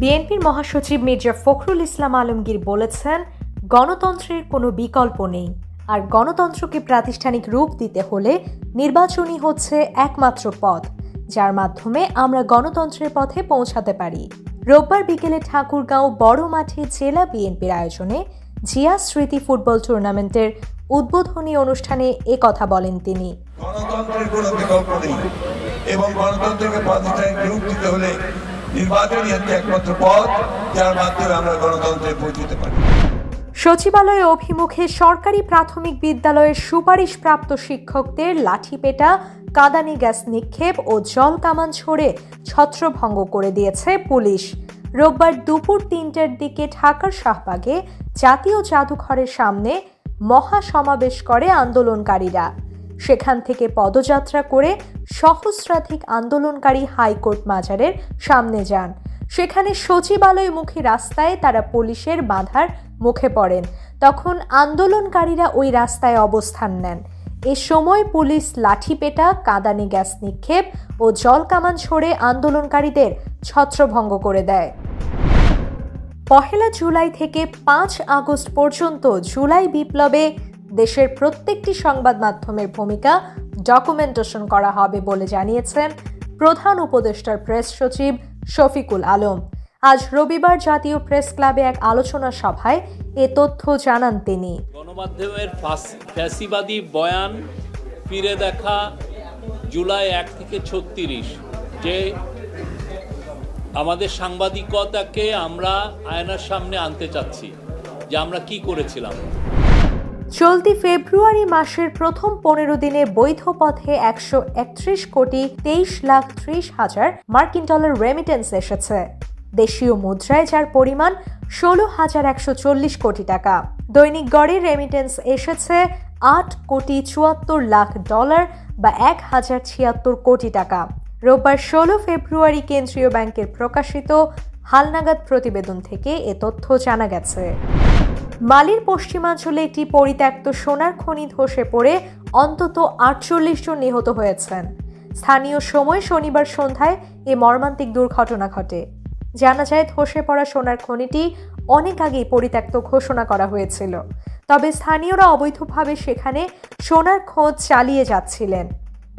বিএনপির মহাসচিব মির্জা ফখরুল ইসলাম আলমগীর বলেছেন, গণতন্ত্রের কোনো বিকল্প নেই, আর গণতন্ত্রকে প্রাতিষ্ঠানিক রূপ দিতে হলে নির্বাচনই হচ্ছে একমাত্র পথ, যার মাধ্যমে আমরা গণতন্ত্রের পথে পৌঁছাতে পারি। রোববার বিকেলে ঠাকুরগাঁও বড় মাঠে জেলা বিএনপির আয়োজনে জিয়া স্মৃতি ফুটবল টুর্নামেন্টের উদ্বোধনী অনুষ্ঠানে কথা বলেন তিনি। গণতন্ত্রের কোনো বিকল্প নেই এবং গণতন্ত্রকে প্রাতিষ্ঠানিক রূপ দিতে হলে নির্বাচনই হচ্ছে একমাত্র পথ, যার মাধ্যমে আমরা গণতন্ত্রে পৌঁছতে পারি। সচিবালয় অভিমুখে সরকারি প্রাথমিক বিদ্যালয়ের সুপারিশপ্রাপ্ত শিক্ষকদের লাঠিপেটা, কাঁদানি গ্যাস নিক্ষেপ ও জল কামান ছড়ে ছত্রভঙ্গ করে দিয়েছে পুলিশ। রোববার দুপুর ৩টার দিকে ঢাকার শাহবাগে জাতীয় জাদুঘরের সামনে মহাসমাবেশ করে আন্দোলনকারীরা। সেখান থেকে পদযাত্রা করে সহস্রাধিক আন্দোলনকারী হাইকোর্ট মাজারের সামনে যান। সেখানে সচিবালয়মুখী রাস্তায় তারা পুলিশের বাধার মুখে পড়েন। তখন আন্দোলনকারীরা ওই রাস্তায় অবস্থান নেন। এ সময় পুলিশ লাঠিপেটা, কাঁদানি গ্যাস নিক্ষেপ ও জল কামান ছড়ে আন্দোলনকারীদের ছত্রভঙ্গ করে দেয়। ১ জুলাই থেকে ৫ আগস্ট পর্যন্ত জুলাই বিপ্লবে দেশের প্রত্যেকটি সংবাদ মাধ্যমের ভূমিকা ডকুমেন্টেশন করা হবে বলে জানিয়েছেন প্রধান উপদেষ্টার প্রেস সচিব শফিকুল আলম। আজ রবিবার জাতীয় প্রেস ক্লাবে এক আলোচনা সভায় এ তথ্য জানান তিনি। গণমাধ্যমের ফ্যাসিবাদী বয়ান ফিরে দেখা জুলাই ১ থেকে ৩৬, যে আমাদের সাংবাদিকতাকে আমরা আয়নার সামনে আনতে চাচ্ছি যে আমরা কি করেছিলাম। চলতি ফেব্রুয়ারি মাসের প্রথম ১৫ দিনে বৈধ পথে ১৩১ কোটি ২৩,৩০,০০০ মার্কিন ডলার রেমিটেন্স এসেছে, দেশীয় মুদ্রায় যার পরিমাণ ১৬,১৪০ কোটি টাকা। দৈনিক গড়ে রেমিটেন্স এসেছে ৮ কোটি ৭৪ লাখ ডলার বা ১,০৭৬ কোটি টাকা। রোববার ১৬ ফেব্রুয়ারি কেন্দ্রীয় ব্যাংকের প্রকাশিত হালনাগাদ প্রতিবেদন থেকে এ তথ্য জানা গেছে। মালির পশ্চিমাঞ্চলে একটি পরিত্যক্ত সোনার খনি ধসে পড়ে অন্তত ৪৮ জন নিহত হয়েছেন। স্থানীয় সময় শনিবার সন্ধ্যায় এ মর্মান্তিক দুর্ঘটনা ঘটে। জানা যায়, ধসে পড়া সোনার খনিটি অনেক আগেই পরিত্যক্ত ঘোষণা করা হয়েছিল, তবে স্থানীয়রা অবৈধভাবে সেখানে সোনার খোঁজ চালিয়ে যাচ্ছিলেন।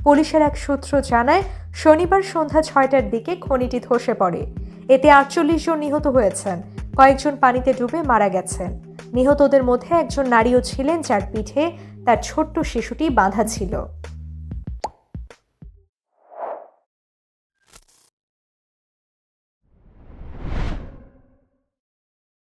পুলিশের এক সূত্র জানায়, শনিবার সন্ধ্যা ৬টার দিকে খনিটি ধসে পড়ে। এতে ৪৮ জন নিহত হয়েছেন, কয়েকজন পানিতে ডুবে মারা গেছেন। নিহতদের মধ্যে একজন নারীও ছিলেন, যার পিঠে তার ছোট্ট শিশুটি বাঁধা ছিল।